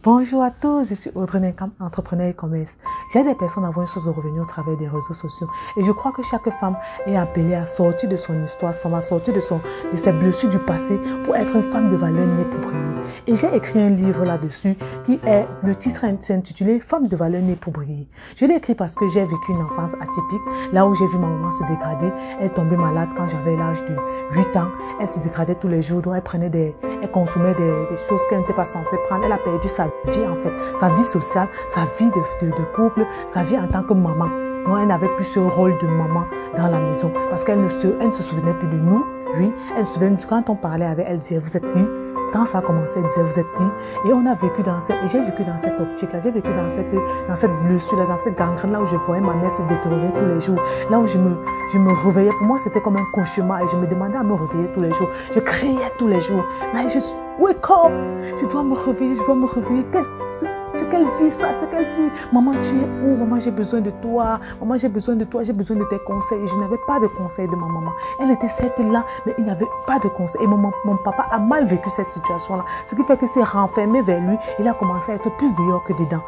Bonjour à tous, je suis Audrey Nenkam, entrepreneur e-commerce. J'aide des personnes à avoir une source de revenus au travers des réseaux sociaux. Et je crois que chaque femme est appelée à sortir de son histoire, à sortir de ses blessures du passé pour être une femme de valeur née pour briller. Et j'ai écrit un livre là-dessus qui est, le titre est intitulé Femme de valeur née pour briller. Je l'ai écrit parce que j'ai vécu une enfance atypique, là où j'ai vu ma maman se dégrader. Elle tombait malade quand j'avais l'âge de 8 ans. Elle se dégradait tous les jours, donc elle consommait des choses qu'elle n'était pas censée prendre. Elle a perdu sa vie en fait, sa vie sociale, sa vie de couple, sa vie en tant que maman. Donc elle n'avait plus ce rôle de maman dans la maison parce qu'elle ne se souvenait plus de nous. Oui, elle se souvenait, quand on parlait avec elle, elle disait vous êtes qui? Quand ça a commencé, elle disait vous êtes qui? Et on a vécu et j'ai vécu dans cette optique-là, j'ai vécu dans cette blessure-là, dans cette gangrène-là où je voyais ma mère se détériorer tous les jours, là où je me réveillais. Pour moi, c'était comme un cauchemar et je me demandais à me réveiller tous les jours. Je criais tous les jours. Mais wake up! Je dois me réveiller, je dois me réveiller. C'est quelle vie ça? C'est quelle vie? Maman, tu es où? Maman, j'ai besoin de toi. Maman, j'ai besoin de toi. J'ai besoin de tes conseils. Et je n'avais pas de conseils de ma maman. Elle était certes là, mais il n'y avait pas de conseils. Et mon papa a mal vécu cette situation-là. Ce qui fait qu'il s'est renfermé vers lui. Il a commencé à être plus dehors que dedans.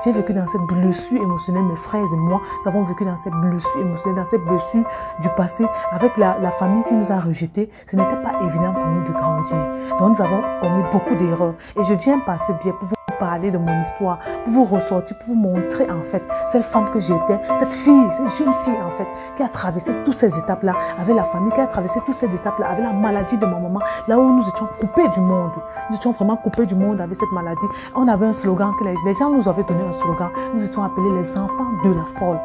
J'ai vécu dans cette blessure émotionnelle, mes frères et moi. Nous avons vécu dans cette blessure émotionnelle, dans cette blessure du passé, avec la famille qui nous a rejetés. Ce n'était pas évident pour nous de grandir. Donc, nous avons commis beaucoup d'erreurs. Et je viens par ce biais pour vous parler de mon histoire, pour vous ressortir, pour vous montrer en fait cette femme que j'étais, cette jeune fille en fait, qui a traversé toutes ces étapes-là avec la famille, qui a traversé toutes ces étapes-là avec la maladie de ma maman, là où nous étions coupés du monde. Nous étions vraiment coupés du monde avec cette maladie. On avait un slogan que les gens nous avaient donné un slogan. Nous étions appelés les enfants de la folle.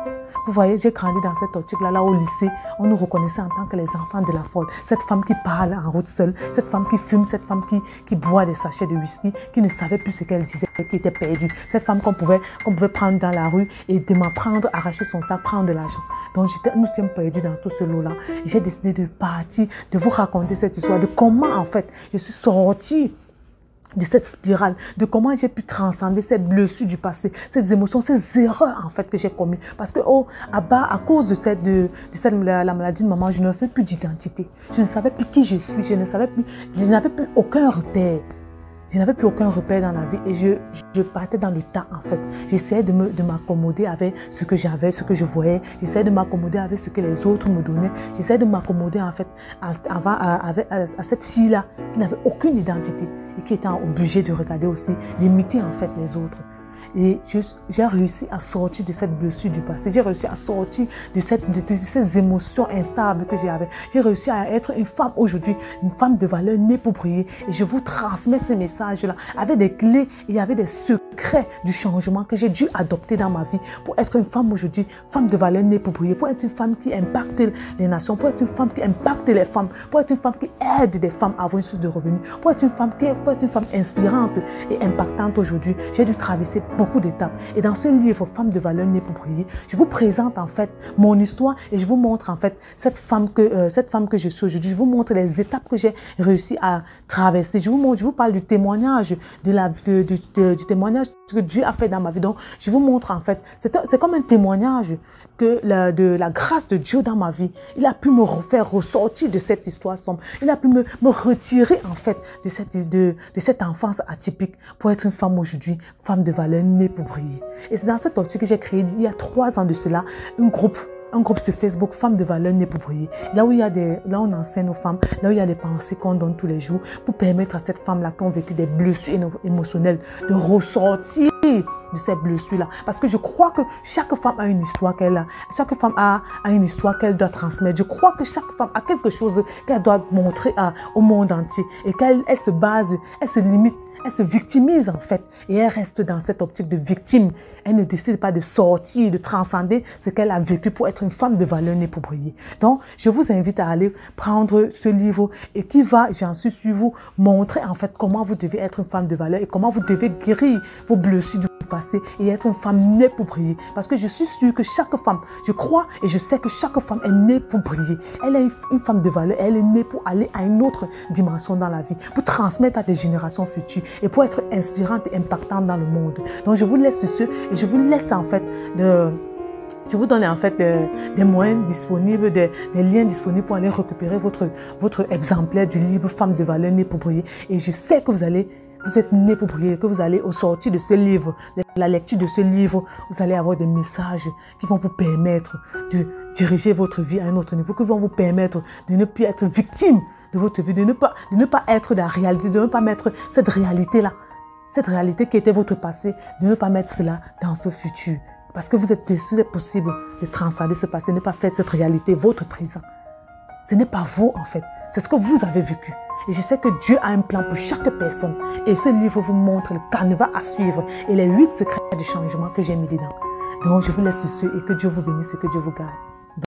Vous voyez, j'ai grandi dans cette optique-là, là au lycée, on nous reconnaissait en tant que les enfants de la folle. Cette femme qui parle en route seule, cette femme qui fume, cette femme qui boit des sachets de whisky, qui ne savait plus ce qu'elle disait, qui était perdue. Cette femme qu'on pouvait prendre dans la rue et de m'apprendre, arracher son sac, prendre de l'argent. Donc nous sommes perdus dans tout ce lot-là. Et j'ai décidé de partir, de vous raconter cette histoire, de comment en fait je suis sortie de cette spirale, de comment j'ai pu transcender cette blessure du passé, ces émotions, ces erreurs en fait que j'ai commises. Parce que à cause de la maladie de maman, je n'avais plus d'identité. Je ne savais plus qui je suis, je n'avais plus aucun repère. Je n'avais plus aucun repère dans la vie et je partais dans le tas en fait. J'essayais de m'accommoder avec ce que j'avais, ce que je voyais. J'essayais de m'accommoder avec ce que les autres me donnaient. J'essayais de m'accommoder en fait à cette fille-là qui n'avait aucune identité et qui était obligée de regarder aussi, d'imiter en fait les autres. Et j'ai réussi à sortir de cette blessure du passé. J'ai réussi à sortir de ces émotions instables que j'avais. J'ai réussi à être une femme aujourd'hui, une femme de valeur née pour briller. Et je vous transmets ce message-là avec des clés et avec des secrets du changement que j'ai dû adopter dans ma vie pour être une femme aujourd'hui, femme de valeur née pour briller, pour être une femme qui impacte les nations, pour être une femme qui impacte les femmes, pour être une femme qui aide des femmes à avoir une source de revenus, pour être une femme inspirante et impactante aujourd'hui. J'ai dû traverser beaucoup d'étapes. Et dans ce livre, Femme de valeur née pour briller, je vous présente en fait mon histoire et je vous montre en fait cette femme que je suis aujourd'hui. Je vous montre les étapes que j'ai réussi à traverser. Je vous parle du témoignage, du témoignage que Dieu a fait dans ma vie. Donc, je vous montre en fait, c'est comme un témoignage de la grâce de Dieu dans ma vie. Il a pu me faire ressortir de cette histoire sombre. Il a pu me retirer en fait de cette enfance atypique pour être une femme aujourd'hui, femme de valeur née pour briller. Et c'est dans cette optique que j'ai créé il y a 3 ans de cela un groupe sur Facebook, Femmes de valeur née pour briller. Là où on enseigne aux femmes, là où il y a des pensées qu'on donne tous les jours pour permettre à cette femme-là qui ont vécu des blessures émotionnelles de ressortir de ces blessures-là. Parce que je crois que chaque femme a une histoire chaque femme a une histoire qu'elle doit transmettre. Je crois que chaque femme a quelque chose qu'elle doit montrer au monde entier et qu'elle se base, elle se limite, elle se victimise en fait et elle reste dans cette optique de victime. Elle ne décide pas de sortir, de transcender ce qu'elle a vécu pour être une femme de valeur née pour briller. Donc, je vous invite à aller prendre ce livre et qui va, j'en suis sûr, vous montrer en fait comment vous devez être une femme de valeur et comment vous devez guérir vos blessures du passé et être une femme née pour briller. Parce que je suis sûre que chaque femme, je crois et je sais que chaque femme est née pour briller. Elle est une femme de valeur, elle est née pour aller à une autre dimension dans la vie, pour transmettre à des générations futures et pour être inspirante et impactante dans le monde. Donc, je vous laisse ce et je vous laisse en fait je vous donne en fait des moyens disponibles, des liens disponibles pour aller récupérer votre exemplaire du livre Femme de valeur née pour briller. Et je sais que vous allez Vous êtes né pour briller, que vous allez au sortir de ce livre, de la lecture de ce livre, vous allez avoir des messages qui vont vous permettre de diriger votre vie à un autre niveau, qui vont vous permettre de ne plus être victime de votre vie, de ne pas être dans la réalité, de ne pas mettre cette réalité-là, cette réalité qui était votre passé, de ne pas mettre cela dans ce futur. Parce que vous êtes déçu, c'est possible de transcender ce passé, ne pas faire cette réalité votre présent. Ce n'est pas vous en fait, c'est ce que vous avez vécu. Et je sais que Dieu a un plan pour chaque personne. Et ce livre vous montre le canevas à suivre et les 8 secrets du changement que j'ai mis dedans. Donc je vous laisse sur ce et que Dieu vous bénisse et que Dieu vous garde.